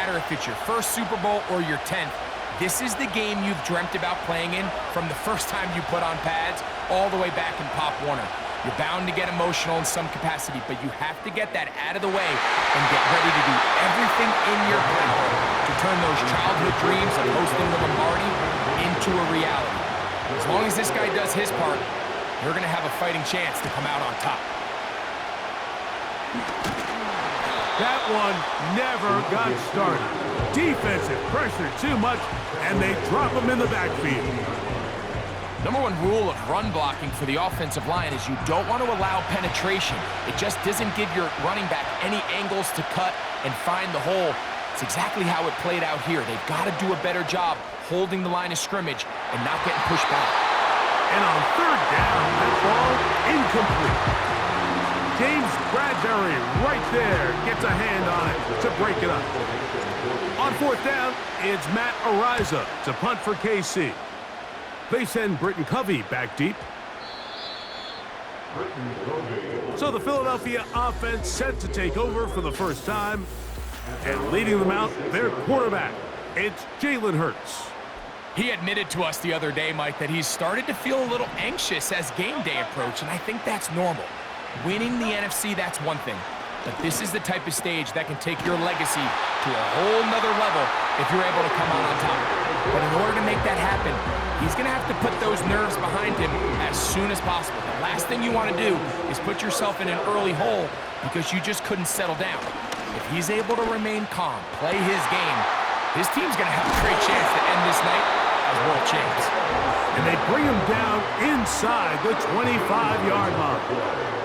matter if it's your first Super Bowl or your 10th, this is the game you've dreamt about playing in from the first time you put on pads all the way back in Pop Warner. You're bound to get emotional in some capacity, but you have to get that out of the way and get ready to do everything in your power to turn those childhood dreams of hosting the Lombardi into a reality. As long as this guy does his part, you're going to have a fighting chance to come out on top. That one never got started. Defensive pressure too much, and they drop him in the backfield. Number one rule of run blocking for the offensive line is you don't want to allow penetration. It just doesn't give your running back any angles to cut and find the hole. It's exactly how it played out here. They've got to do a better job holding the line of scrimmage and not getting pushed back. And on third down, that ball incomplete. James Bradbury right there gets a hand on it to break it up. On fourth down, it's Matt Ariza to punt for KC. They send Britton Covey back deep. So the Philadelphia offense set to take over for the first time. And leading them out, their quarterback, it's Jalen Hurts. He admitted to us the other day, Mike, that he's started to feel a little anxious as game day approached, and I think that's normal. Winning the NFC, that's one thing. But this is the type of stage that can take your legacy to a whole nother level if you're able to come out on top. But in order to make that happen, he's going to have to put those nerves behind him as soon as possible. The last thing you want to do is put yourself in an early hole because you just couldn't settle down. If he's able to remain calm, play his game, his team's going to have a great chance to end this night as world champs. And they bring him down inside the 25-yard line.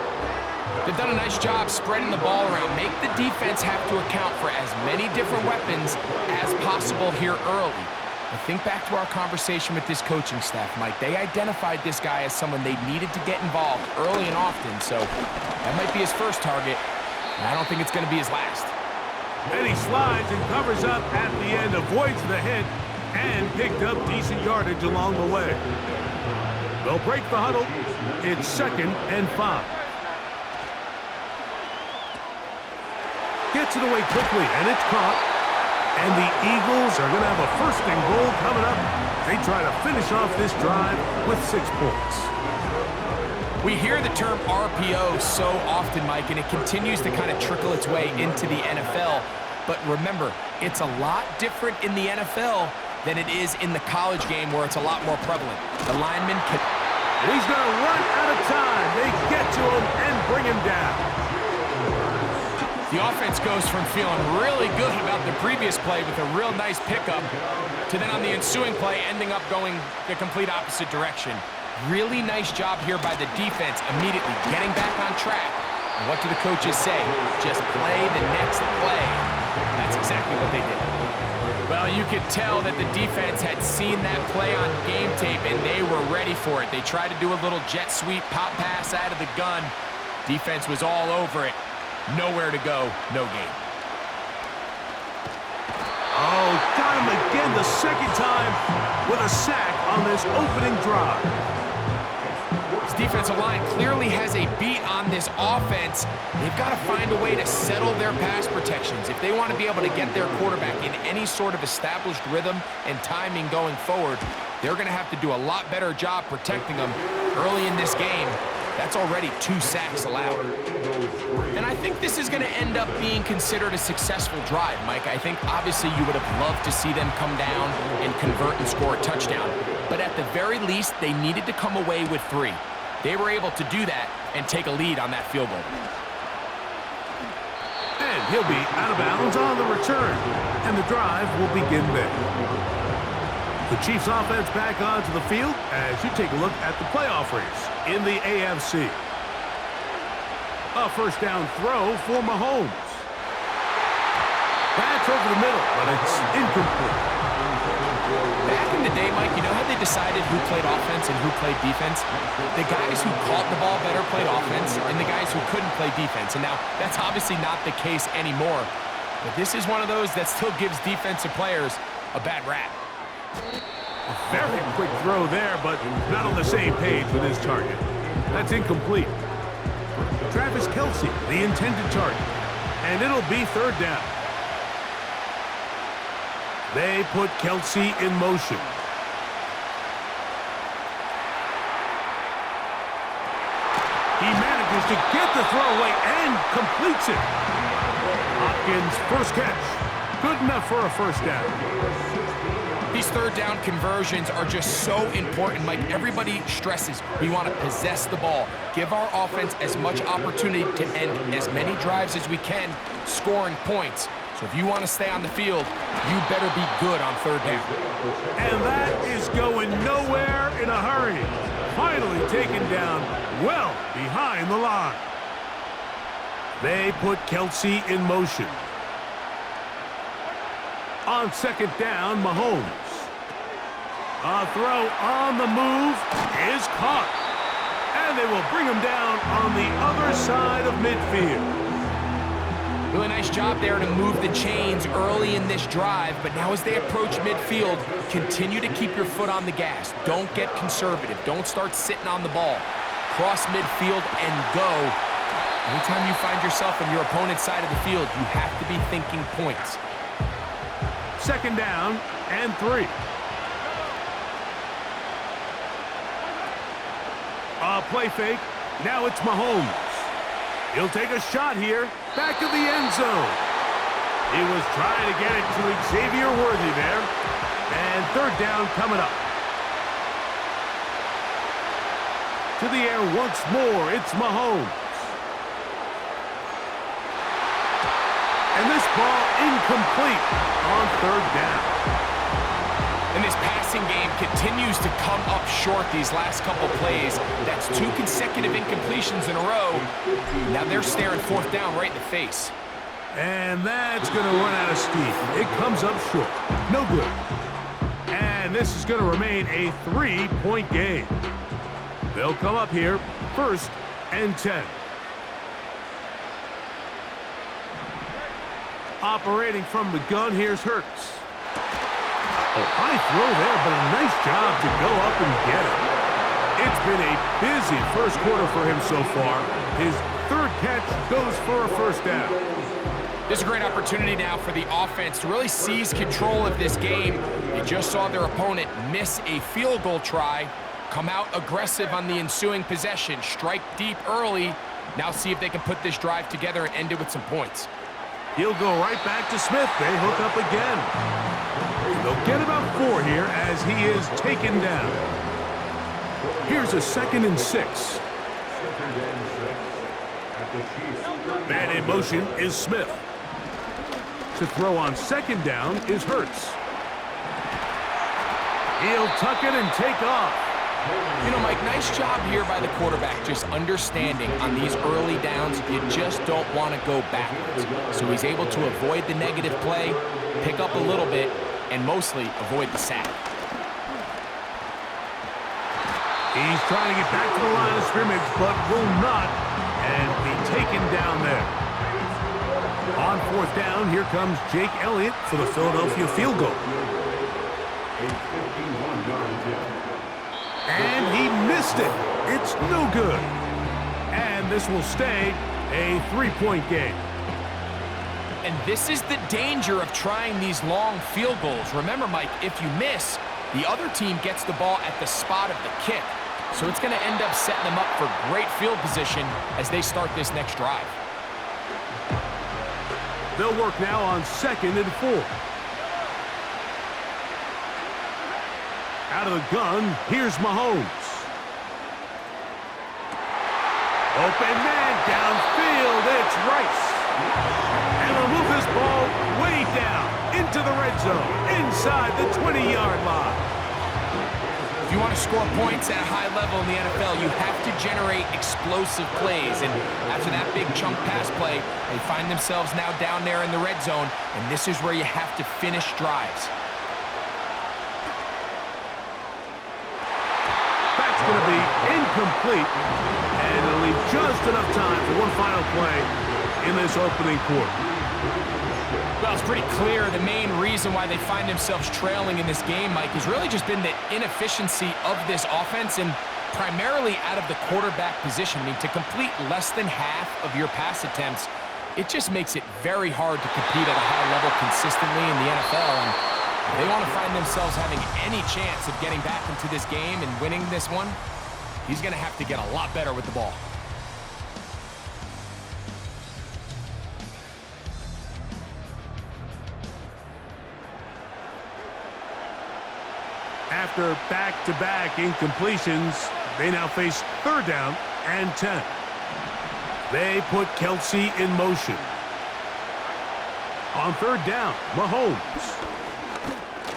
They've done a nice job spreading the ball around. Make the defense have to account for as many different weapons as possible here early. But think back to our conversation with this coaching staff, Mike. They identified this guy as someone they needed to get involved early and often, so that might be his first target, and I don't think it's going to be his last. And he slides and covers up at the end, avoids the hit, and picked up decent yardage along the way. They'll break the huddle. It's 2nd and 5. Gets it away quickly, and it's caught. And the Eagles are going to have a 1st and goal coming up. They try to finish off this drive with 6 points. We hear the term RPO so often, Mike, and it continues to kind of trickle its way into the NFL. But remember, it's a lot different in the NFL than it is in the college game where it's a lot more prevalent. The lineman can... He's going to run out of time. They get to him and bring him down. The offense goes from feeling really good about the previous play with a real nice pickup to then on the ensuing play ending up going the complete opposite direction. Really nice job here by the defense immediately getting back on track. And what do the coaches say? Just play the next play. That's exactly what they did. Well, you could tell that the defense had seen that play on game tape and they were ready for it. They tried to do a little jet sweep pop pass out of the gun. Defense was all over it. Nowhere to go, no game. Oh, got him again the 2nd time with a sack on this opening drive. This defensive line clearly has a beat on this offense. They've got to find a way to settle their pass protections. If they want to be able to get their quarterback in any sort of established rhythm and timing going forward, they're going to have to do a lot better job protecting them early in this game. That's already 2 sacks allowed. And I think this is going to end up being considered a successful drive, Mike. I think obviously you would have loved to see them come down and convert and score a touchdown. But at the very least, they needed to come away with 3. They were able to do that and take a lead on that field goal. And he'll be out of bounds on the return. And the drive will begin there. The Chiefs offense back onto the field as you take a look at the playoff race in the AFC. A 1st down throw for Mahomes. That's over the middle, but it's incomplete. Back in the day, Mike, you know how they decided who played offense and who played defense? The guys who caught the ball better played offense, and the guys who couldn't play defense. And now, that's obviously not the case anymore. But this is one of those that still gives defensive players a bad rap. A very quick throw there, but not on the same page with his target. That's incomplete. Travis Kelce, the intended target. And it'll be 3rd down. They put Kelsey in motion. He manages to get the throwaway and completes it. Hopkins' first catch. Good enough for a first down. These third down conversions are just so important, Mike. Everybody stresses we want to possess the ball, give our offense as much opportunity to end as many drives as we can, scoring points. So if you want to stay on the field, you better be good on third down. And that is going nowhere in a hurry. Finally taken down well behind the line. They put Kelsey in motion. On second down, Mahomes. A throw on the move is caught. And they will bring him down on the other side of midfield. Really nice job there to move the chains early in this drive, but now as they approach midfield, continue to keep your foot on the gas. Don't get conservative. Don't start sitting on the ball. Cross midfield and go. Anytime you find yourself on your opponent's side of the field, you have to be thinking points. Second down and 3. A play fake. Now it's Mahomes. He'll take a shot here. Back of the end zone. He was trying to get it to Xavier Worthy there. And third down coming up. To the air once more. It's Mahomes. And this ball incomplete on third down. And this passing game continues to come up short these last couple plays. That's 2 consecutive incompletions in a row. Now they're staring fourth down right in the face. And that's going to run out of steam. It comes up short. No good. And this is going to remain a 3-point game. They'll come up here, 1st and 10. Operating from the gun, here's Hurts. A high throw there, but a nice job to go up and get it. It's been a busy first quarter for him so far. His third catch goes for a first down. This is a great opportunity now for the offense to really seize control of this game. They just saw their opponent miss a field goal try, come out aggressive on the ensuing possession, strike deep early. Now see if they can put this drive together and end it with some points. He'll go right back to Smith. They hook up again. They'll get about 4 here as he is taken down. Here's a 2nd and 6. Man in motion is Smith. To throw on 2nd down is Hurts. He'll tuck it and take off. You know, Mike, nice job here by the quarterback, just understanding on these early downs, you just don't want to go backwards. So he's able to avoid the negative play, pick up a little bit, and mostly avoid the sack. He's trying to get back to the line of scrimmage, but will not, and be taken down there. On 4th down, here comes Jake Elliott for the Philadelphia field goal. And he missed it. It's no good. And this will stay a 3-point game. And this is the danger of trying these long field goals. Remember, Mike, if you miss, the other team gets the ball at the spot of the kick. So it's going to end up setting them up for great field position as they start this next drive. They'll work now on 2nd and 4. Out of the gun, here's Mahomes. Open man downfield, it's Rice. And they'll move this ball way down into the red zone, inside the 20-yard line. If you want to score points at a high level in the NFL, you have to generate explosive plays. And after that big chunk pass play, they find themselves now down there in the red zone, and this is where you have to finish drives. That's going to be incomplete, and it'll leave just enough time for one final play in this opening quarter. Well, it's pretty clear the main reason why they find themselves trailing in this game, Mike, has really just been the inefficiency of this offense and primarily out of the quarterback position. I mean, to complete less than half of your pass attempts, it just makes it very hard to compete at a high level consistently in the NFL. And If they want to find themselves having any chance of getting back into this game and winning this one, he's going to have to get a lot better with the ball. After back-to-back incompletions, they now face 3rd down and 10. They put Kelsey in motion. On 3rd down, Mahomes.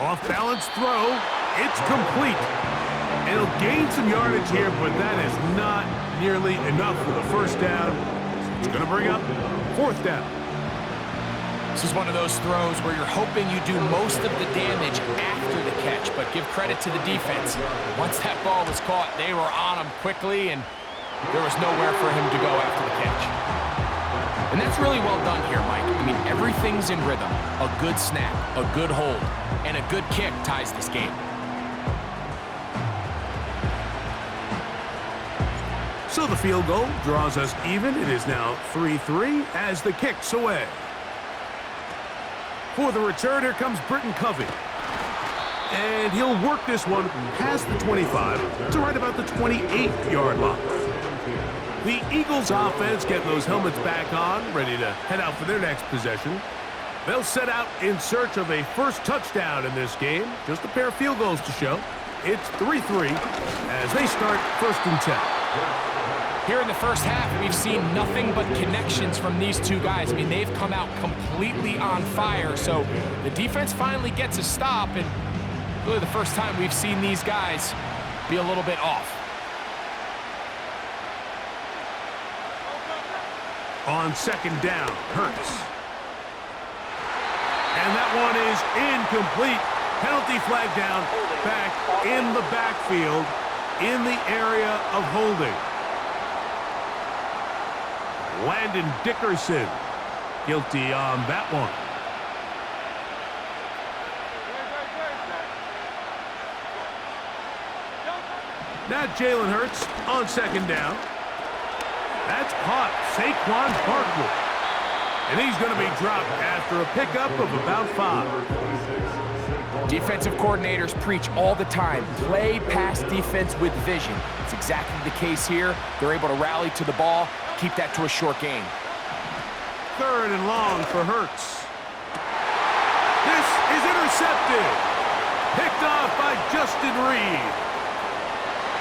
Off-balance throw. It's complete. And he'll gain some yardage here, but that is not nearly enough for the 1st down. So it's going to bring up 4th down. This is one of those throws where you're hoping you do most of the damage after the catch, but give credit to the defense. Once that ball was caught, they were on him quickly, and there was nowhere for him to go after the catch. And that's really well done here, Mike. I mean, everything's in rhythm. A good snap, a good hold, and a good kick ties this game. So the field goal draws us even. It is now 3-3 as the kick's away. For the return, here comes Britton Covey. And he'll work this one past the 25 to right about the 28-yard line. The Eagles offense getting those helmets back on, ready to head out for their next possession. They'll set out in search of a first touchdown in this game. Just a pair of field goals to show. It's 3-3 as they start 1st and 10. Here in the first half, we've seen nothing but connections from these two guys. I mean, they've come out completely on fire, so the defense finally gets a stop, and really the first time we've seen these guys be a little bit off. On 2nd down, Hurts. And that one is incomplete. Penalty flag down, back in the backfield, in the area of holding. Landon Dickerson guilty on that one. Now Jalen Hurts on 2nd down. That's caught Saquon Barkley. And he's going to be dropped after a pickup of about 5. Defensive coordinators preach all the time, play pass defense with vision. It's exactly the case here. They're able to rally to the ball, keep that to a short gain. 3rd and long for Hurts. This is intercepted. Picked off by Justin Reed.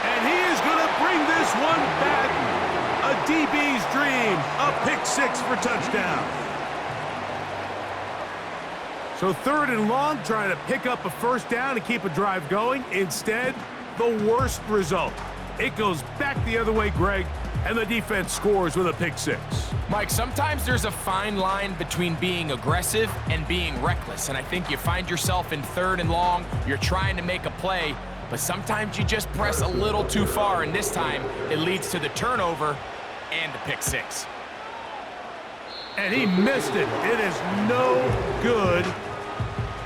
And he is going to bring this one back. A DB's dream. A pick-6 for touchdown. So 3rd and long, trying to pick up a 1st down and keep a drive going. Instead, the worst result. It goes back the other way, Greg, and the defense scores with a pick-6. Mike, sometimes there's a fine line between being aggressive and being reckless, and I think you find yourself in 3rd and long, you're trying to make a play, but sometimes you just press a little too far, and this time it leads to the turnover and the pick-6. And he missed it. It is no good.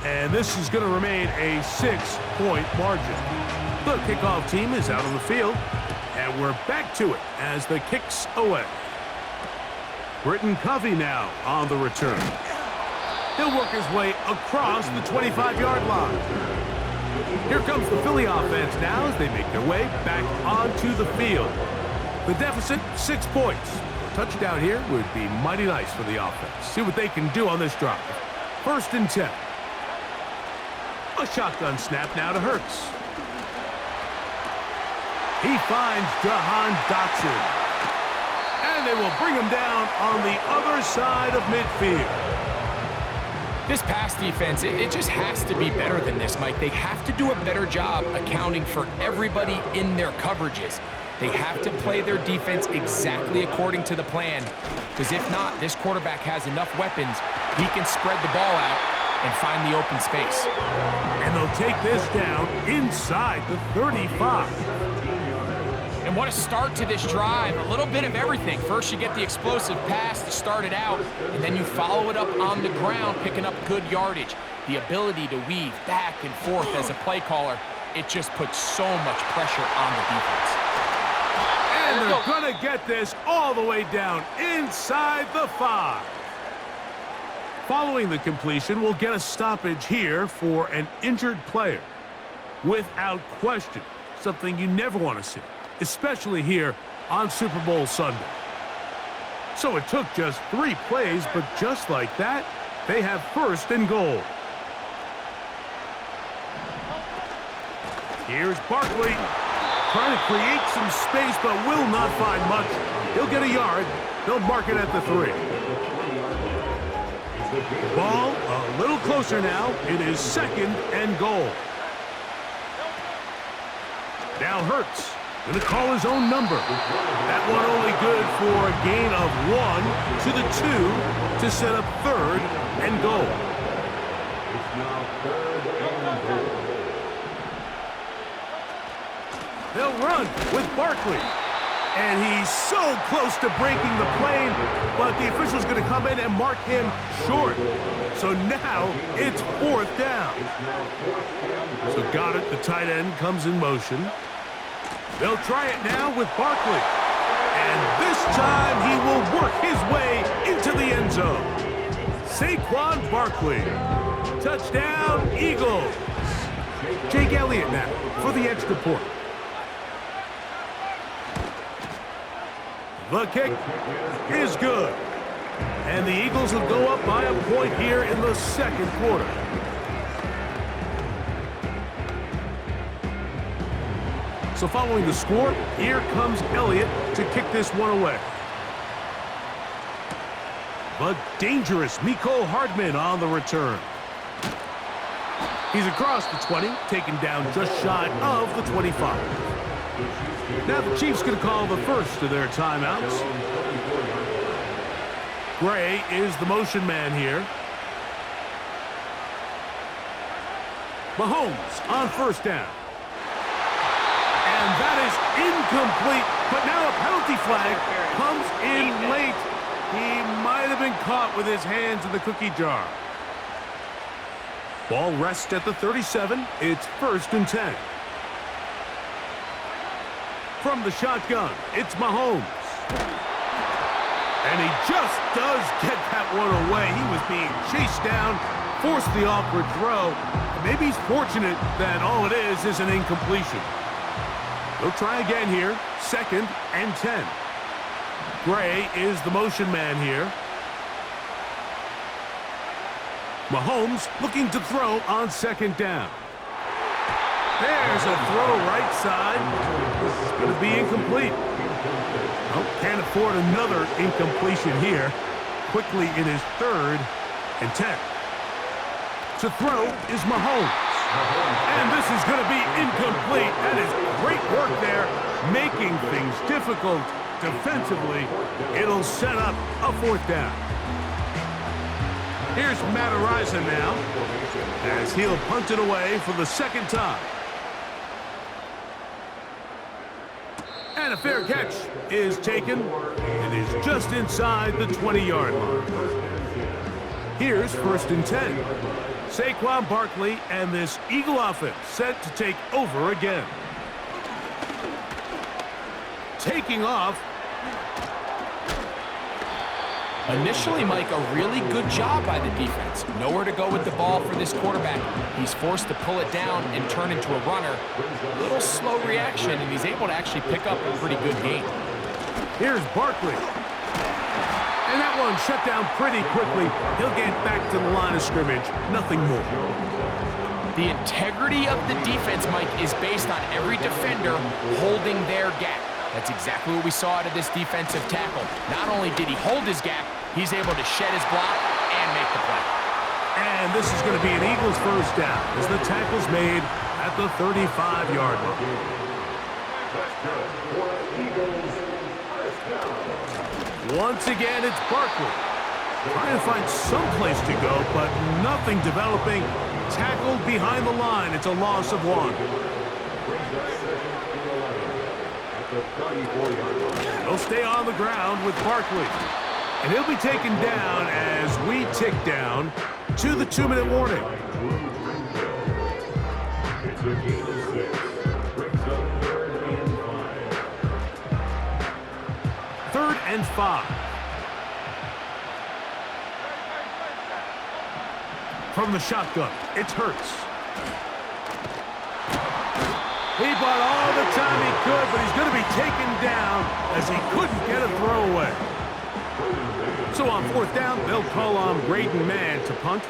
And this is going to remain a 6-point margin. The kickoff team is out on the field. And we're back to it as the kick's away. Britton Covey now on the return. He'll work his way across the 25-yard line. Here comes the Philly offense now as they make their way back onto the field. The deficit, 6 points. A touchdown here would be mighty nice for the offense. See what they can do on this drive. 1st and 10. A shotgun snap now to Hurts. He finds Jahan Dotson. And they will bring him down on the other side of midfield. This pass defense, it just has to be better than this, Mike. They have to do a better job accounting for everybody in their coverages. They have to play their defense exactly according to the plan, because if not, this quarterback has enough weapons, he can spread the ball out and find the open space. And they'll take this down inside the 35. And what a start to this drive. A little bit of everything. First, you get the explosive pass to start it out, and then you follow it up on the ground, picking up good yardage. The ability to weave back and forth as a play caller, it just puts so much pressure on the defense. And they're going to get this all the way down inside the 5. Following the completion, we'll get a stoppage here for an injured player. Without question, something you never want to see, especially here on Super Bowl Sunday. So it took just 3 plays, but just like that, they have first and goal. Here's Barkley, trying to create some space, but will not find much. He'll get a yard. They'll mark it at the 3. Ball a little closer now. It is second and goal. Now Hurts going to call his own number. That one only good for a gain of 1 to the 2 to set up third and goal. They'll run with Barkley. And he's so close to breaking the plane, but the official's going to come in and mark him short. So now it's 4th down. So Goddard, the tight end, comes in motion. They'll try it now with Barkley. And this time he will work his way into the end zone. Saquon Barkley. Touchdown, Eagles. Jake Elliott now for the extra point. The kick is good. And the Eagles will go up by a point here in the second quarter. So following the score, here comes Elliott to kick this one away. The dangerous Mecole Hardman on the return. He's across the 20, taken down just shy of the 25. Now the Chiefs going to call the first of their timeouts. Gray is the motion man here. Mahomes on first down. And that is incomplete, but now a penalty flag comes in late. He might have been caught with his hands in the cookie jar. Ball rests at the 37. It's 1st and 10. From the shotgun, it's Mahomes. And he just does get that one away. He was being chased down, forced the awkward throw. Maybe he's fortunate that all it is an incompletion. They'll try again here, 2nd and 10. Gray is the motion man here. Mahomes looking to throw on 2nd down. There's a throw right side. It's going to be incomplete. Oh, can't afford another incompletion here. Quickly in his 3rd and 10. To throw is Mahomes. And this is going to be incomplete. That is great work there, making things difficult defensively. It'll set up a 4th down. Here's Matt Araiza now, as he'll punt it away for the 2nd time. And a fair catch is taken. It is just inside the 20-yard line. Here's 1st and 10. Saquon Barkley and this Eagle offense set to take over again. Taking off. Initially, Mike, a really good job by the defense. Nowhere to go with the ball for this quarterback. He's forced to pull it down and turn into a runner. A little slow reaction, and he's able to actually pick up a pretty good gain. Here's Barkley. And that one shut down pretty quickly. He'll get back to the line of scrimmage. Nothing more. The integrity of the defense, Mike, is based on every defender holding their gap. That's exactly what we saw out of this defensive tackle. Not only did he hold his gap, he's able to shed his block and make the play. And this is going to be an Eagles first down as the tackle's made at the 35-yard line. Once again, it's Barkley. Trying to find some place to go, but nothing developing. Tackled behind the line. It's a loss of 1. He'll stay on the ground with Barkley. And he'll be taken down as we tick down to the 2-minute warning. Third and 5. from the shotgun. It's Hurts. He bought all the time he could, but he's going to be taken down as he couldn't get a throwaway. So on fourth down, they'll call on Braden Mann to punt.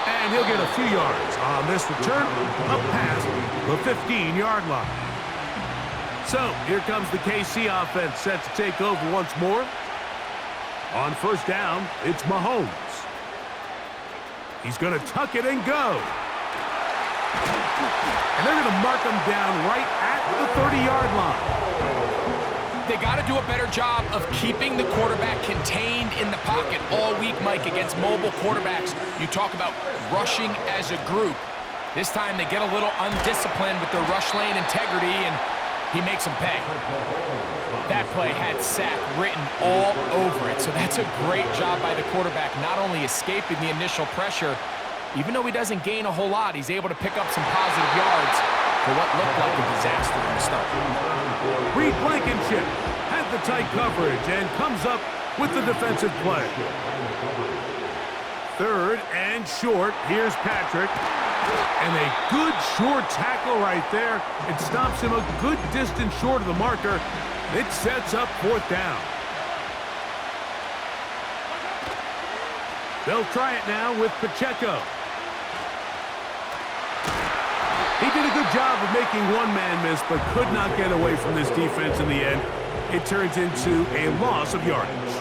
And he'll get a few yards on this return, up past the 15-yard line. So here comes the KC offense set to take over once more. On first down, it's Mahomes. He's going to tuck it and go. And they're going to mark him down right at the 30-yard line. They got to do a better job of keeping the quarterback contained in the pocket all week, Mike, against mobile quarterbacks. You talk about rushing as a group. This time they get a little undisciplined with their rush lane integrity, and he makes them pay. That play had sack written all over it, so that's a great job by the quarterback, not only escaping the initial pressure, even though he doesn't gain a whole lot, he's able to pick up some positive yards for what looked like a disaster in the start. Reed Blankenship had the tight coverage and comes up with the defensive play. Third and short, here's Patrick. And a good short tackle right there. It stops him a good distance short of the marker. It sets up fourth down. They'll try it now with Pacheco. He did a good job of making one man miss, but could not get away from this defense in the end. It turns into a loss of yardage.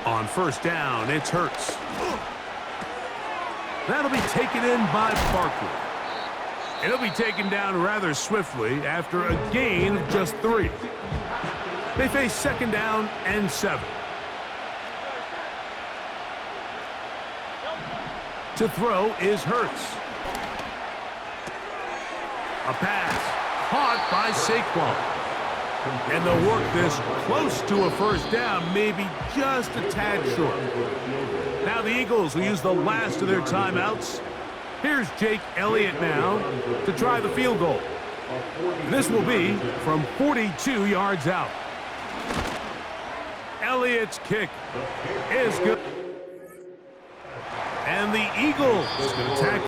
On first down, it's Hurts. That'll be taken in by Barkley. It'll be taken down rather swiftly after a gain of just 3. They face second down and 7. To throw is Hurts. A pass caught by Saquon. And they'll work this close to a first down, maybe just a tad short. Now the Eagles will use the last of their timeouts. Here's Jake Elliott now to try the field goal. This will be from 42 yards out. Elliott's kick is good. And the Eagles going to tackle.